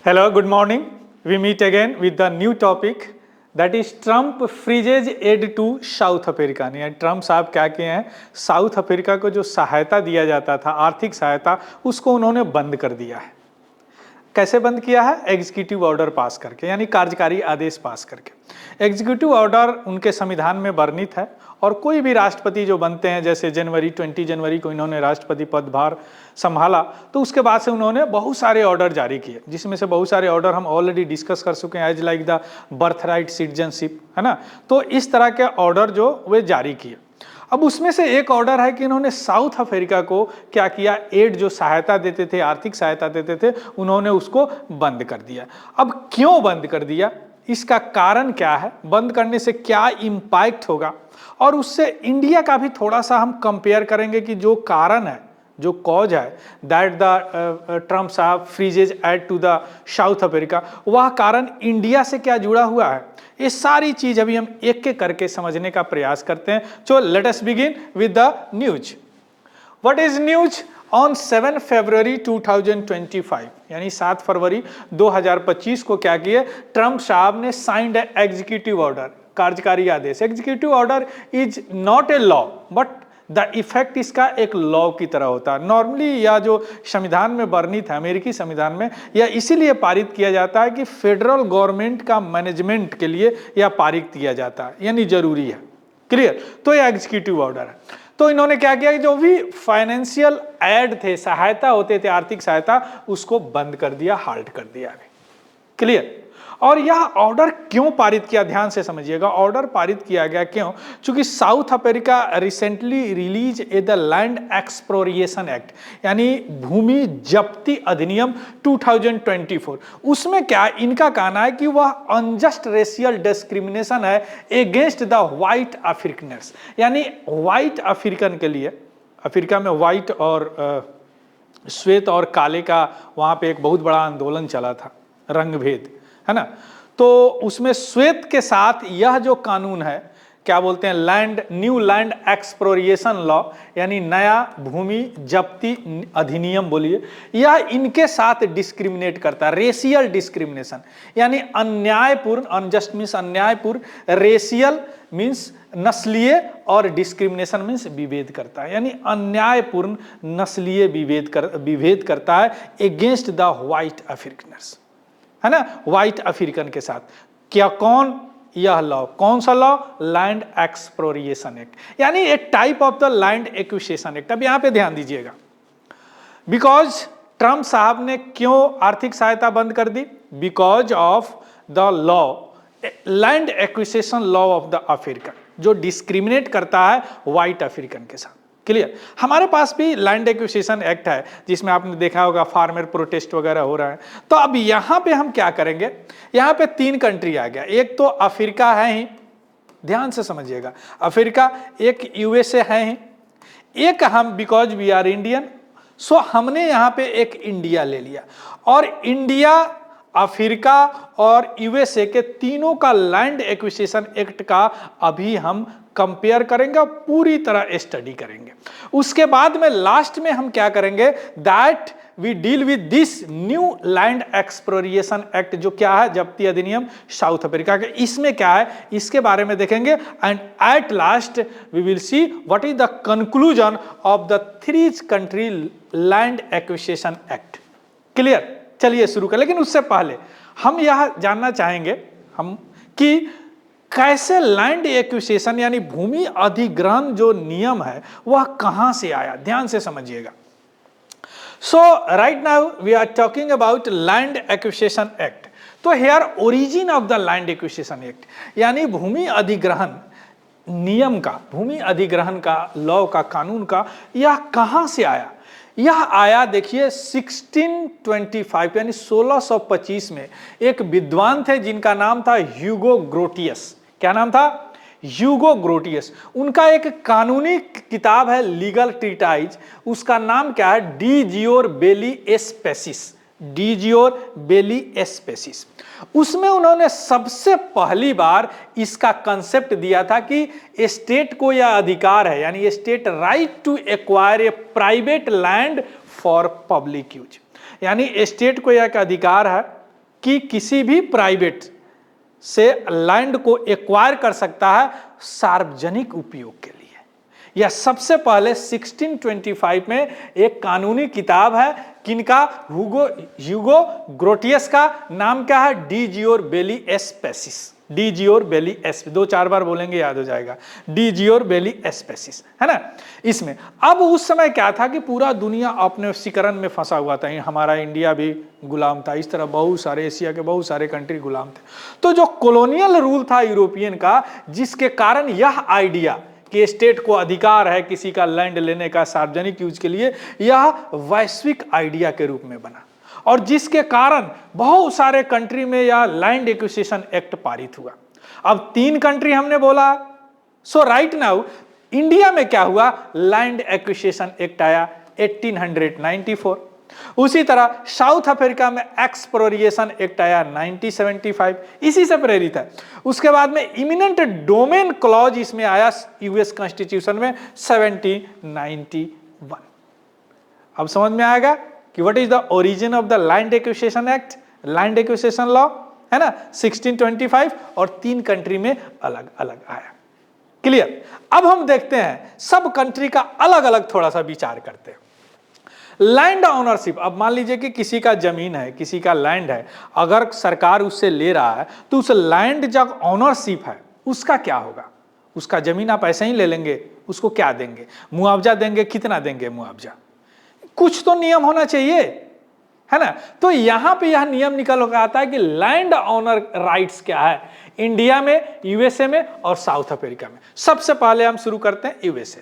Hello, good morning. We meet again with the new topic that is Trump freezes aid to South Africa. यानी Trump साहब क्या किए हैं, south Africa को जो सहायता दिया जाता था, आर्थिक सहायता, उसको उन्होंने बंद कर दिया है। कैसे बंद किया है? एग्जीक्यूटिव ऑर्डर पास करके, यानी कार्यकारी आदेश पास करके। एग्जीक्यूटिव ऑर्डर उनके संविधान में वर्णित है और कोई भी राष्ट्रपति जो बनते हैं, जैसे 20 जनवरी को इन्होंने राष्ट्रपति पदभार संभाला, तो उसके बाद से उन्होंने बहुत सारे ऑर्डर जारी किए, जिसमें से बहुत सारे ऑर्डर हम ऑलरेडी डिस्कस कर चुके हैं, as like the birth right citizenship, है ना। तो इस तरह के ऑर्डर जो वे जारी किए। अब उसमें से एक ऑर्डर है कि इन्होंने साउथ अफ्रीका को क्या किया, एड जो सहायता देते थे, आर्थिक सहायता देते थे, उन्होंने उसको बंद कर दिया। अब क्यों बंद कर दिया, इसका कारण क्या है, बंद करने से क्या इम्पैक्ट होगा, और उससे इंडिया का भी थोड़ा सा हम कंपेयर करेंगे कि जो कारण है, जो कॉज है दैट द ट्रम्प साहब freezes aid to the South Africa, वह कारण इंडिया से क्या जुड़ा हुआ है। ये सारी चीज अभी हम एक एक करके समझने का प्रयास करते हैं। So let us begin with the news. What is news? On 7 फरवरी 2025, यानी 7 फरवरी 2025 को क्या किए, ट्रम्प साहब ने साइंड एग्जीक्यूटिव ऑर्डर, कार्यकारी आदेश। Executive order is not a law but the effect इसका एक लॉ की तरह होता है। नॉर्मली यह जो संविधान में वर्णित है, अमेरिकी संविधान में, यह इसीलिए पारित किया जाता है कि फेडरल गवर्नमेंट का मैनेजमेंट के लिए यह पारित किया जाता है, यानी जरूरी है। क्लियर? तो यह एग्जीक्यूटिव ऑर्डर है। तो इन्होंने क्या किया कि जो भी फाइनेंशियल एड थे, सहायता होते थे, आर्थिक सहायता, उसको बंद कर दिया, हाल्ट कर दिया। क्लियर? और यह ऑर्डर क्यों पारित किया, ध्यान से समझिएगा। ऑर्डर पारित किया गया क्यों? क्योंकि South Africa recently release the land expropriation act, यानी भूमि जब्ती अधिनियम 2024। उसमें क्या इनका कहना है कि वह अनजस्ट रेशियल डिस्क्रिमिनेशन है अगेंस्ट द व्हाइट अफ्रीकनर्स, यानी व्हाइट अफ्रीकन के लिए। अफ्रीका में व्हाइट और श्वेत और काले का वहां पे एक बहुत बड़ा आंदोलन चला था, रंग भेद, है ना। तो उसमें श्वेत के साथ यह जो कानून है, क्या बोलते हैं, न्यू लैंड एक्सप्रोरिएशन लॉ, यानी नया भूमि जब्ती अधिनियम बोलिए, यह इनके साथ डिस्क्रिमिनेट करता है, रेशियल डिस्क्रिमिनेशन, यानी अन्यायपूर्ण, अनजस्ट मीन्स अन्यायपूर्ण, रेशियल मीन्स नस्लीय, और डिस्क्रिमिनेशन मीन्स विभेद करता है, यानी अन्यायपूर्ण नस्लीय विभेद करता है अगेंस्ट द व्हाइट अफ्रीकनर्स, है ना, व्हाइट अफ्रीकन के साथ। क्या, कौन? यह लॉ, कौन सा लॉ? लैंड एक्सप्रोरिएशन एक्ट, यानी a type of the land acquisition act. अब यहां पे ध्यान दीजिएगा, बिकॉज ट्रम्प साहब ने क्यों आर्थिक सहायता बंद कर दी? Because of the law, land acquisition law of the African, जो डिस्क्रिमिनेट करता है व्हाइट अफ्रीकन के साथ। क्लियर? हमारे पास भी लैंड एक्विजिशन एक्ट है, जिसमें आपने देखा होगा फार्मर प्रोटेस्ट वगैरह हो रहा है। तो अब यहां पे हम क्या करेंगे, यहां पे 3 कंट्री आ गया। एक तो अफ्रीका है ही, ध्यान से समझिएगा, अफ्रीका, एक यूएसए है ही, एक हम, बिकॉज वी आर इंडियन, सो हमने यहां पे एक इंडिया ले लिया। और इंडिया, अफ्रीका और यूएसए के तीनों का लैंड एक्विजिशन एक्ट का अभी हम कंपेयर करेंगे, पूरी तरह स्टडी करेंगे। उसके बाद में लास्ट में हम क्या करेंगे, that we deal with this new land expropriation act, जो क्या है, जब्ती अधिनियम साउथ अफ्रीका के। इसमें क्या है, इसके बारे में देखेंगे, and at last we will see what is the conclusion of the 3 country land acquisition act. Clear? चलिए शुरू कर, लेकिन उससे पहले हम यह जानना चाहेंगे हम कि कैसे लैंड एक्विजिशन यानी भूमि अधिग्रहण जो नियम है वह कहां से आया। ध्यान से समझिएगा। So right now we are talking about land acquisition act. तो here origin of the land acquisition act, यानी भूमि अधिग्रहण नियम का, भूमि अधिग्रहण का लॉ का, कानून का, यह कहां से आया। यह आया, देखिए, 1625 यानी 1625 में एक विद्वान थे जिनका नाम था ह्यूगो ग्रोटियस। क्या नाम था? ह्यूगो ग्रोटियस। उनका एक कानूनी किताब है, लीगल ट्रीटाइज, उसका नाम क्या है, डी जियोर बेली एस्पेसिस, डी जियोर बेली एस्पेसिस। उसमें उन्होंने सबसे पहली बार इसका कंसेप्ट दिया था कि स्टेट को यह अधिकार है, यानी state right to acquire a private land for public use, यानी स्टेट को यह अधिकार है कि किसी भी प्राइवेट से लैंड को एक्वायर कर सकता है सार्वजनिक उपयोग के लिए। यह सबसे पहले 1625 में एक कानूनी किताब है, किनका, ह्यूगो ग्रोटियस का। नाम क्या है? डी जियोर बेली एस्पेसिस। डी जियोर बेली एस्पेसिस, 2-4 बार बोलेंगे याद हो जाएगा, डी जियोर बेली एस्पेसिस, है ना। इसमें अब उस समय क्या था कि पूरा दुनिया अपने वशीकरण में फंसा हुआ था, हमारा इंडिया भी गुलाम था, इस तरह बहुत सारे एशिया के बहुत सारे कंट्री गुलाम थे। तो जो कॉलोनियल रूल था यूरोपियन का, जिसके कारण यह आइडिया कि स्टेट को अधिकार है किसी का लैंड लेने का सार्वजनिक यूज के लिए, यह वैश्विक आइडिया के रूप में बना, और जिसके कारण बहुत सारे कंट्री में यह लैंड एक्विजिशन एक्ट पारित हुआ। अब 3 कंट्री हमने बोला। सो राइट नाउ इंडिया में क्या हुआ? लैंड एक्विजिशन एक्ट आया 1894। उसी तरह साउथ अफ्रीका में एक्सप्रोरिएशन एक्ट आया 1975, इसी से प्रेरित है। उसके बाद में इमिनेंट डोमेन क्लॉज इसमें आया यूएस कॉन्स्टिट्यूशन में 1791। अब समझ में आएगा कि what is the origin of the land acquisition act, land acquisition law, है ना, 1625, और 3 कंट्री में अलग अलग आया। क्लियर? अब हम देखते हैं सब कंट्री का अलग अलग थोड़ा सा विचार करते हैं। लैंड ऑनरशिप, अब मान लीजिए कि किसी का जमीन है, किसी का लैंड है, अगर सरकार उससे ले रहा है तो उस लैंड जब ऑनरशिप है उसका क्या होगा? उसका जमीन आप ऐसे ही ले लेंगे, उसको क्या देंगे? मुआवजा देंगे। कितना देंगे मुआवजा? कुछ तो नियम होना चाहिए, है ना। तो यहां पे यह नियम निकल कर आता है कि लैंड ऑनर राइट्स क्या है इंडिया में, यूएसए में और साउथ अफ्रीका में। सबसे पहले हम शुरू करते हैं यूएसए।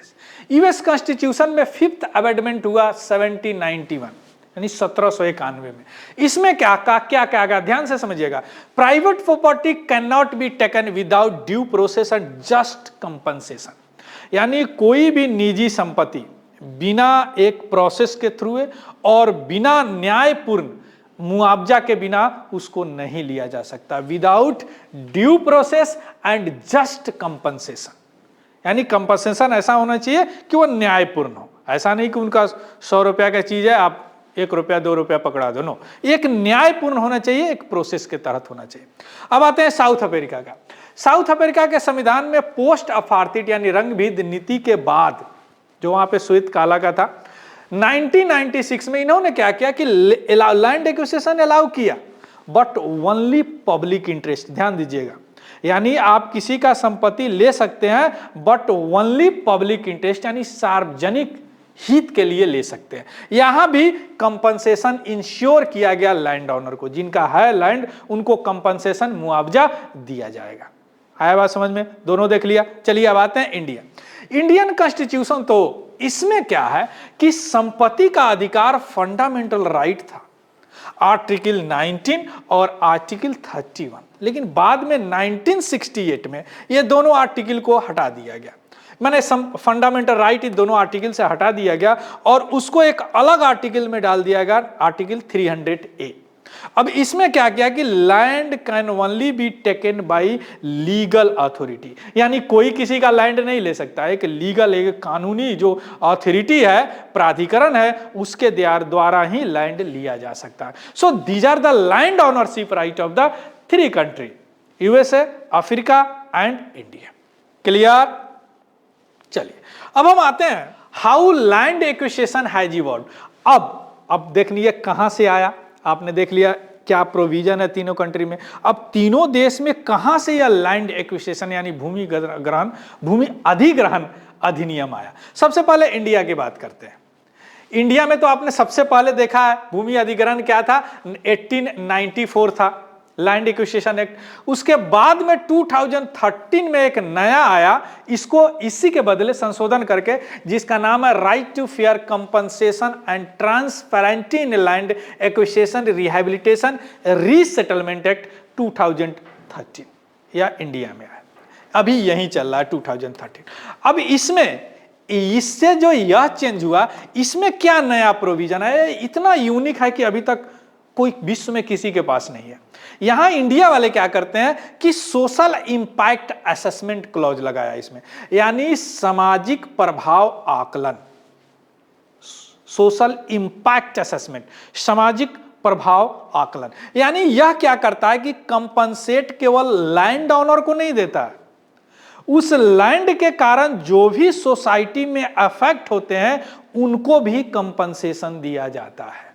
यूएस कॉन्स्टिट्यूशन में 5th अमेंडमेंट हुआ 1791, यानी 1791 में। इसमें क्या क्या ध्यान से समझिएगा। Private property can not be taken without due process and just compensation, यानी कोई भी निजी संपत्ति बिना एक प्रोसेस के थ्रू और बिना न्यायपूर्ण मुआवजा के बिना उसको नहीं लिया जा सकता। Without due process and just compensation, यानी कंपनसेशन ऐसा होना चाहिए कि वो न्यायपूर्ण हो। ऐसा नहीं कि उनका 100 रुपया का चीज है, आप 1 रुपया 2 रुपया पकड़ा दो। नो, एक न्यायपूर्ण होना चाहिए, एक प्रोसेस के तहत होना चाहिए। अब आते हैं साउथ अफ्रीका का। साउथ अफ्रीका के संविधान में पोस्ट अपार्थाइड यानी रंग भेद नीति के बाद, जो वहां पे श्वेत काला का था, 1996 में इन्होंने क्या किया कि लैंड एक्विजिशन अलाउ किया, बट ओनली पब्लिक इंटरेस्ट। ध्यान दीजिएगा, यानी आप किसी का संपत्ति ले सकते हैं बट ओनली पब्लिक इंटरेस्ट, यानी सार्वजनिक हित के लिए ले सकते हैं। यहां भी कंपनसेशन इंश्योर किया गया लैंड ओनर को, जिनका है लैंड उनको कंपनसेशन मुआवजा दिया जाएगा। आया बात समझ में? दोनों देख लिया। चलिए अब आते हैं इंडिया। इंडियन कॉन्स्टिट्यूशन, तो इसमें क्या है कि संपत्ति का अधिकार फंडामेंटल राइट था, आर्टिकल 19 और आर्टिकल 31, लेकिन बाद में 1968 में ये दोनों आर्टिकल को हटा दिया गया। मैंने फंडामेंटल राइट दोनों आर्टिकल से हटा दिया गया और उसको एक अलग आर्टिकल में डाल दिया गया, आर्टिकल 300A। अब इसमें क्या किया कि land can only be taken by legal authority, यानी कोई किसी का लैंड नहीं ले सकता। एक लीगल, एक कानूनी जो अथॉरिटी है, प्राधिकरण है, उसके द्वारा ही लैंड लिया जा सकता है। So these are the land ownership right of the 3 country, USA, Africa and India. Clear? चलिए अब हम आते हैं how land acquisition has evolved. अब देख लीजिए कहां से आया, आपने देख लिया क्या प्रोविजन है तीनों कंट्री में। अब तीनों देश में कहां से यह लैंड एक्विजिशन यानी भूमि ग्रहण, भूमि अधिग्रहण अधिनियम आया। सबसे पहले इंडिया की बात करते हैं। इंडिया में तो आपने सबसे पहले देखा है भूमि अधिग्रहण क्या था, 1894 था लैंड एक्विजिशन एक्ट। उसके बाद में 2013 में एक नया आया, इसको इसी के बदले संशोधन करके, जिसका नाम है right to fair compensation and transparency in land acquisition rehabilitation resettlement act 2013, या इंडिया में आया, अभी यही चल रहा है 2013। अब इससे जो यह चेंज हुआ, इसमें क्या नया प्रोविजन है, इतना यूनिक है कि अभी तक कोई विश्व में किसी के पास नहीं है। यहां इंडिया वाले क्या करते हैं कि सोशल इंपैक्ट असेसमेंट क्लॉज लगाया इसमें, यानी सामाजिक प्रभाव आकलन, सोशल इंपैक्ट असेसमेंट, सामाजिक प्रभाव आकलन, यानी यह क्या करता है कि कंपनसेट केवल लैंड ओनर को नहीं देता है, उस लैंड के कारण जो भी सोसाइटी में अफेक्ट होते हैं उनको भी कंपनसेशन दिया जाता है।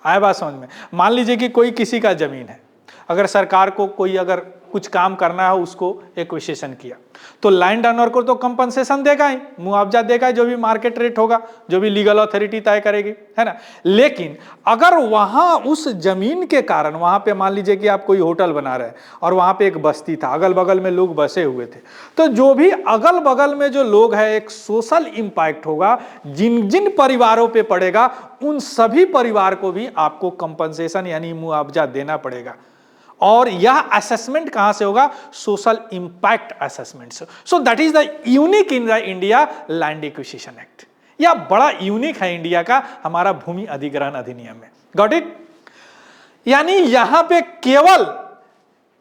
आए बात समझ में? मान लीजिए कि कोई किसी का जमीन है, अगर सरकार को कोई अगर कुछ काम करना है, उसको एक्विजिशन किया, तो लैंड ओनर को तो कंपनसेशन देगा ही, मुआवजा देगा ही, जो भी मार्केट रेट होगा, जो भी लीगल अथॉरिटी तय करेगी, है ना। लेकिन अगर वहां उस जमीन के कारण, वहां पे मान लीजिए कि आप कोई होटल बना रहे हैं और वहां पे एक बस्ती था, अगल बगल में लोग बसे हुए थे, तो जो भी अगल बगल में जो लोग हैं, एक सोशल इंपैक्ट होगा, जिन जिन परिवारों पे पड़ेगा उन सभी परिवार को भी आपको कंपनसेशन यानी मुआवजा देना पड़ेगा। और यह असेसमेंट कहां से होगा? सोशल इंपैक्ट असेसमेंट से। सो that is the unique in the India land acquisition act. यह बड़ा यूनिक है इंडिया का हमारा भूमि अधिग्रहण अधिनियम में। Got it? यानी यहां पे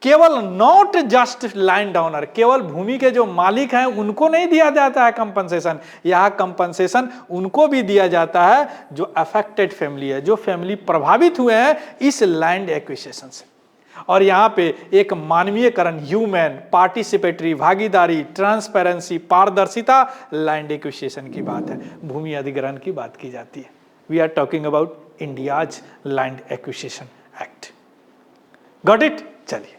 केवल नॉट जस्ट लैंड ओनर, केवल भूमि के जो मालिक हैं उनको नहीं दिया जाता है कंपनसेशन, यह कंपनसेशन उनको भी दिया जाता है जो अफेक्टेड फैमिली है, जो फैमिली प्रभावित हुए हैं इस लैंड एक्विजिशन से। और यहां पे एक मानवीयकरण, ह्यूमन पार्टिसिपेटरी, भागीदारी, ट्रांसपेरेंसी, पारदर्शिता, लैंड एक्विजिशन की बात है, भूमि अधिग्रहण की बात की जाती है। We are talking about India's land acquisition act. Got it? चलिए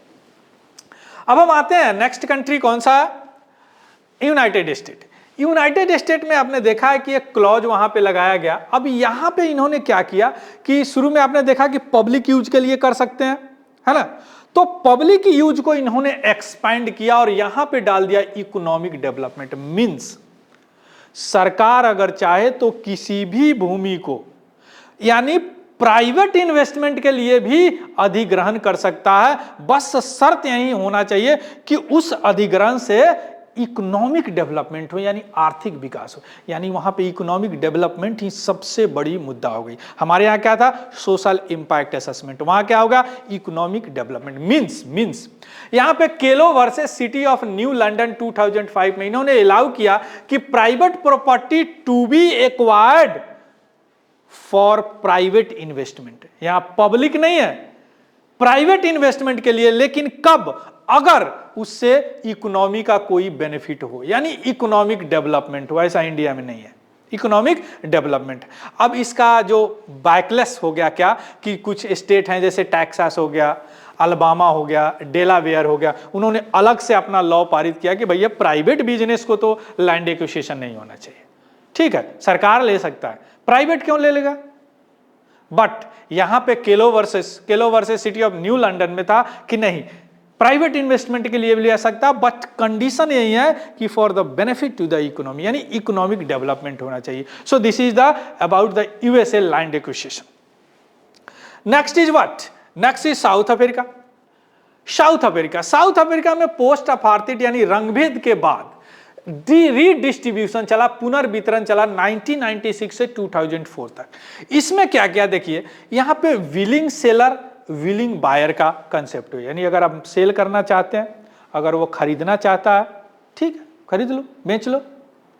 अब हम आते हैं नेक्स्ट कंट्री, कौन सा? United state. यूनाइटेड स्टेट में आपने देखा है कि एक क्लॉज वहां पे लगाया गया। अब यहां पे इन्होंने क्या किया कि शुरू में आपने देखा कि पब्लिक यूज के लिए कर सकते हैं, है ना, तो पब्लिक यूज को इन्होंने एक्सपैंड किया और यहां पे डाल दिया इकोनॉमिक डेवलपमेंट। मींस सरकार अगर चाहे तो किसी भी भूमि को यानी प्राइवेट इन्वेस्टमेंट के लिए भी अधिग्रहण कर सकता है, बस शर्त यही होना चाहिए कि उस अधिग्रहण से इकोनॉमिक डेवलपमेंट हो, यानी आर्थिक विकास हो। यानी वहां पे इकोनॉमिक डेवलपमेंट ही सबसे बड़ी मुद्दा हो गई। हमारे यहाँ क्या था? Social impact assessment. वहां क्या होगा? Economic development. मींस यहां पे Kelo versus city of New London 2005 में इन्होंने अलाउ किया कि private property to be acquired for private investment. यहां पब्लिक नहीं है, प्राइवेट इन्वेस्टमेंट के लिए, लेकिन कब? अगर उससे इकोनॉमी का कोई बेनिफिट हो, यानी इकोनॉमिक डेवलपमेंट हो। ऐसा इंडिया में नहीं है, इकोनॉमिक डेवलपमेंट। अब इसका जो बैकलेस हो गया क्या कि कुछ स्टेट हैं जैसे टेक्सास हो गया, अलाबामा हो गया, डेलावेयर हो गया, उन्होंने अलग से अपना लॉ पारित किया कि भैया प्राइवेट बिजनेस को तो लैंड एक्विजिशन नहीं होना चाहिए। ठीक है, सरकार ले सकता है, प्राइवेट क्यों ले लेगा? बट यहां पे Kelo versus city of New London में था कि नहीं, प्राइवेट इन्वेस्टमेंट के लिए भी ले सकता, बट कंडीशन यही है कि for the benefit to the economy, यानी इकोनॉमिक डेवलपमेंट होना चाहिए। So this is the about the USA land acquisition. Next is what? Next is South Africa. South Africa में पोस्ट अपार्थाइड यानी रंगभेद के बाद रीडिस्ट्रीब्यूशन चला, पुनर्वितरण चला 1996 से 2004 तक। इसमें क्या क्या देखिए, यहां पे विलिंग सेलर विलिंग बायर का कंसेप्ट हो, यानी अगर आप सेल करना चाहते हैं, अगर वो खरीदना चाहता है, ठीक है, खरीद लो, बेच लो,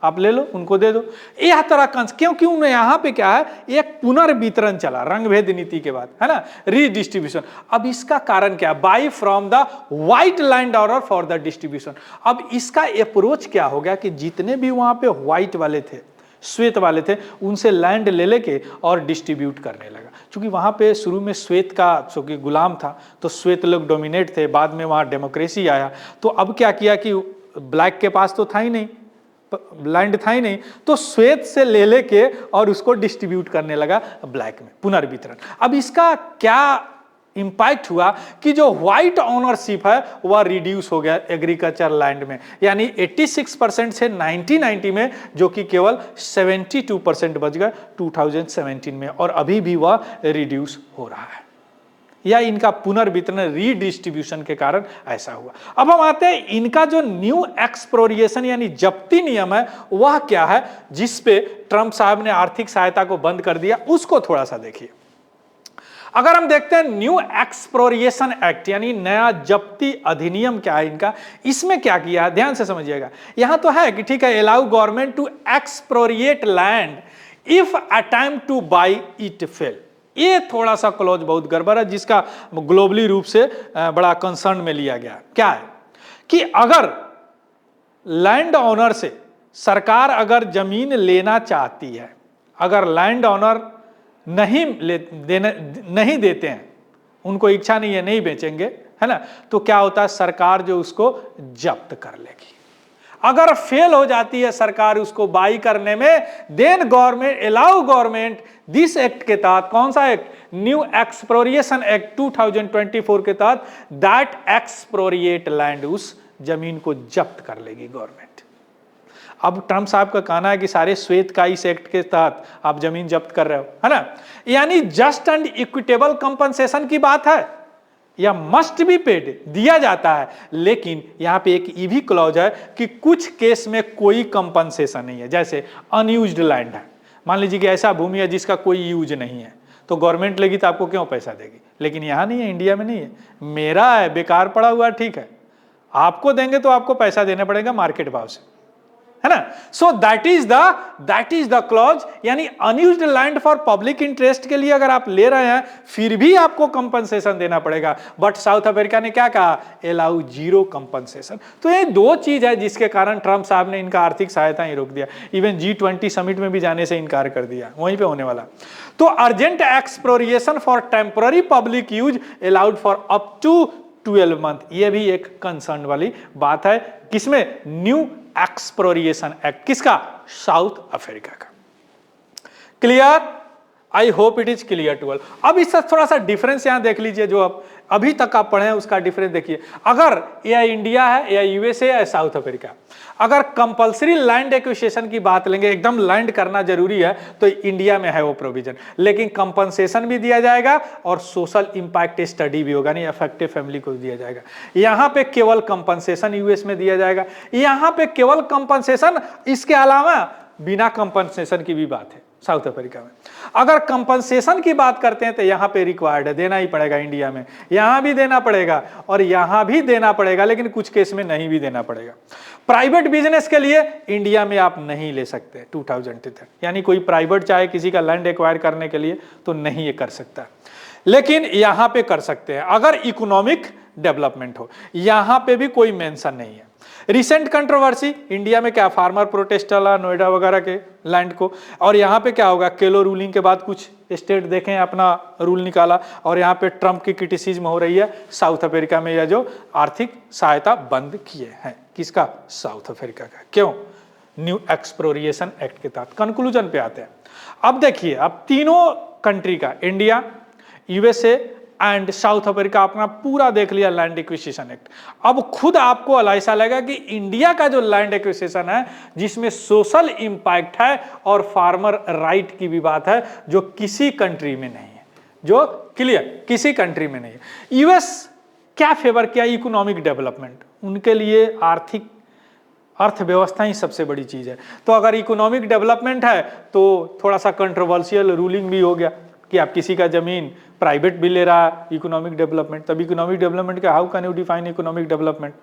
आप ले लो, उनको दे दो। यह तरह का क्योंकि यहां पे क्या है, एक पुनर्वितरण चला रंगभेद नीति के बाद, है ना, रीडिस्ट्रीब्यूशन। अब इसका कारण क्या? By from the white land owner for the distribution. अब इसका अप्रोच क्या हो गया कि जितने भी वहां पे व्हाइट वाले थे, श्वेत वाले थे, उनसे लैंड ले लेके और डिस्ट्रीब्यूट करने लगा। क्योंकि वहां पे शुरू में श्वेत का चूंकि गुलाम था, तो श्वेत लोग डोमिनेट थे, बाद में वहां डेमोक्रेसी आया, तो अब क्या किया कि ब्लैक के पास तो था ही नहीं, लैंड था ही नहीं, तो श्वेत से ले लेके और उसको डिस्ट्रीब्यूट करने लगा ब्लैक में, पुनर्वितरण। अब इसका क्या इंपैक्ट हुआ कि जो व्हाइट ओनरशिप है वह रिड्यूस हो गया एग्रीकल्चर लैंड में, यानी 86% से 1990 में, जो कि केवल 72% बच गया 2017 में, और अभी भी वह रिड्यूस हो रहा है। या इनका पुनर्वितरण रीडिस्ट्रीब्यूशन के कारण ऐसा हुआ। अब हम आते हैं इनका जो न्यू एक्सप्रोरिएशन यानी जब्ती नियम है, वह क्या है, जिस पे ट्रंप साहब ने आर्थिक सहायता को बंद कर दिया, उसको थोड़ा सा देखिए। अगर हम देखते हैं न्यू एक्सप्रोरिएशन एक्ट यानी नया जब्ती अधिनियम क्या है इनका, इसमें क्या किया है ध्यान से समझिएगा। यहां तो है कि ठीक है, allow government to expropriate land if attempt to buy it fail. ये थोड़ा सा क्लॉज बहुत गड़बड़ है, जिसका ग्लोबली रूप से बड़ा कंसर्न में लिया गया। क्या है कि अगर लैंड ऑनर से सरकार अगर जमीन लेना चाहती है, अगर लैंड ऑनर नहीं देते हैं, उनको इच्छा नहीं है, नहीं बेचेंगे, है ना, तो क्या होता है, सरकार जो उसको जब्त कर लेगी। अगर फेल हो जाती है सरकार उसको बाई करने में, देन गवर्नमेंट दिस एक्ट के तहत, कौन सा एक्ट, न्यू एक्सप्रोरिएशन एक्ट 2024 के तहत, दैट एक्सप्रोरिएट लैंड, उस जमीन को जब्त कर लेगी गवर्नमेंट। अब ट्रम्प साहब का कहना है कि सारे श्वेत का इस एक्ट के तहत आप जमीन जब्त कर रहे हो, है ना, यानी जस्ट एंड इक्विटेबल कंपनसेशन की बात है, या मस्ट बी पेड दिया जाता है, लेकिन यहां पे एक ये भी क्लॉज है कि कुछ केस में कोई कंपनसेशन नहीं है। जैसे अनयूज्ड लैंड है, मान लीजिए कि ऐसा भूमि है जिसका कोई यूज नहीं है, तो गवर्नमेंट लेगी तो आपको क्यों पैसा देगी, लेकिन यहां नहीं है, इंडिया में नहीं है, मेरा है, बेकार पड़ा हुआ, ठीक है, आपको देंगे तो आपको पैसा देना पड़ेगा मार्केट भाव से, है ना। So that is the clause, यानी unused land for public interest के लिए अगर आप ले रहे हैं फिर भी आपको कंपनसेशन देना पड़ेगा। बट साउथ अफ्रीका ने क्या कहा, अलाउ जीरो कंपनसेशन। तो ये दो चीज है जिसके कारण ट्रम्प साहब ने इनका आर्थिक सहायता ही रोक दिया, इवन G20 समिट में भी जाने से इनकार कर दिया, वहीं पे होने वाला। तो urgent expropriation for temporary public use allowed for up to 12 month, ये भी एक कंसर्न वाली बात है, किसमें, न्यू एक्सप्रोरिएशन एक्ट, किसका, साउथ अफ्रीका का। Clear, I hope it is clear to all. अब इससे थोड़ा सा डिफरेंस यहां देख लीजिए, जो अब अभी तक आप पढ़े हैं उसका डिफरेंस देखिए। अगर या इंडिया है या यूएसए या साउथ अफ्रीका, अगर कंपलसरी लैंड एक्विजिशन की बात लेंगे, एकदम लैंड करना जरूरी है, तो इंडिया में है वो प्रोविजन, लेकिन कंपनसेशन भी दिया जाएगा और सोशल इंपैक्ट स्टडी भी होगा, नहीं अफेक्टेड फैमिली को दिया जाएगा। यहां पे केवल कंपनसेशन यूएस में दिया जाएगा, यहां पे केवल कंपनसेशन, इसके अलावा बिना कंपनसेशन की भी बात है साउथ अफ्रीका में। अगर कंपनसेशन की बात करते हैं तो यहां पे रिक्वायर्ड है, देना ही पड़ेगा, इंडिया में यहां भी देना पड़ेगा और यहां भी देना पड़ेगा, लेकिन कुछ केस में नहीं भी देना पड़ेगा। प्राइवेट बिजनेस के लिए इंडिया में आप नहीं ले सकते 2010, यानी कोई प्राइवेट चाहे किसी का लैंड एक्वायर करने के लिए तो नहीं ये कर सकता, लेकिन यहां पे कर सकते हैं अगर इकोनॉमिक डेवलपमेंट हो, यहां पे भी कोई मेंशन नहीं है। रिसेंट कंट्रोवर्सी इंडिया में क्या, फार्मर प्रोटेस्ट चला नोएडा वगैरह के लैंड को, और यहाँ पे क्या होगा, केलो रूलिंग के बाद कुछ स्टेट देखें अपना रूल निकाला, और यहाँ पे ट्रम्प की क्रिटिसिज्म हो रही है साउथ अफ्रीका में, यह जो आर्थिक सहायता बंद किए हैं, किसका, साउथ अफ्रीका का, क्यों, न्यू एक्सप्रोरिएशन एक्ट के तहत। कंक्लूजन पे आते हैं। अब देखिए, अब तीनों कंट्री का, India, USA and south Africa, अपना पूरा देख लिया लैंड एक्विजिशन एक्ट। अब खुद आपको ऐसा लगेगा कि इंडिया का जो लैंड एक्विजिशन है, जिसमें सोशल इंपैक्ट है और फार्मर राइट की भी बात है, जो किसी कंट्री में नहीं है, जो क्लियर किसी कंट्री में नहीं है। यूएस क्या फेवर किया, इकोनॉमिक डेवलपमेंट, उनके लिए आर्थिक अर्थव्यवस्था ही सबसे बड़ी चीज है। तो अगर इकोनॉमिक डेवलपमेंट है तो थोड़ा सा कंट्रोवर्शियल रूलिंग भी हो गया कि आप किसी का जमीन प्राइवेट भी ले रहा है, इकोनॉमिक डेवलपमेंट। तब इकोनॉमिक डेवलपमेंट का how can you define economic development,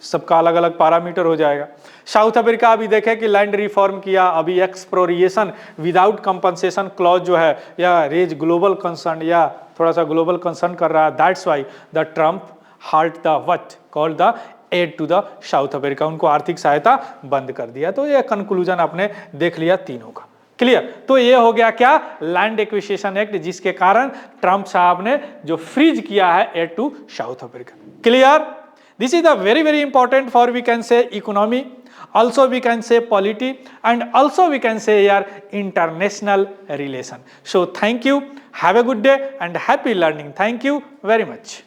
सबका अलग अलग पैरामीटर हो जाएगा। साउथ अफ्रीका अभी देखे कि लैंड रिफॉर्म किया, अभी एक्सप्रोरिएशन विदाउट कंपनसेशन क्लॉज जो है, या रेज ग्लोबल कंसर्न, या थोड़ा सा ग्लोबल कंसर्न कर रहा है, that's why the Trump halt the what called the aid to the South Africa, उनको आर्थिक सहायता बंद कर दिया। तो ये कंक्लूजन आपने देख लिया तीनों का, क्लियर। तो ये हो गया क्या, लैंड एक्विजिशन एक्ट, जिसके कारण ट्रम्प साहब ने जो फ्रीज किया है aid to South Africa, clear. This is the very very important for we can say economy, also we can say polity, and also we can say your international relation. So thank you, have a good day and happy learning. Thank you very much.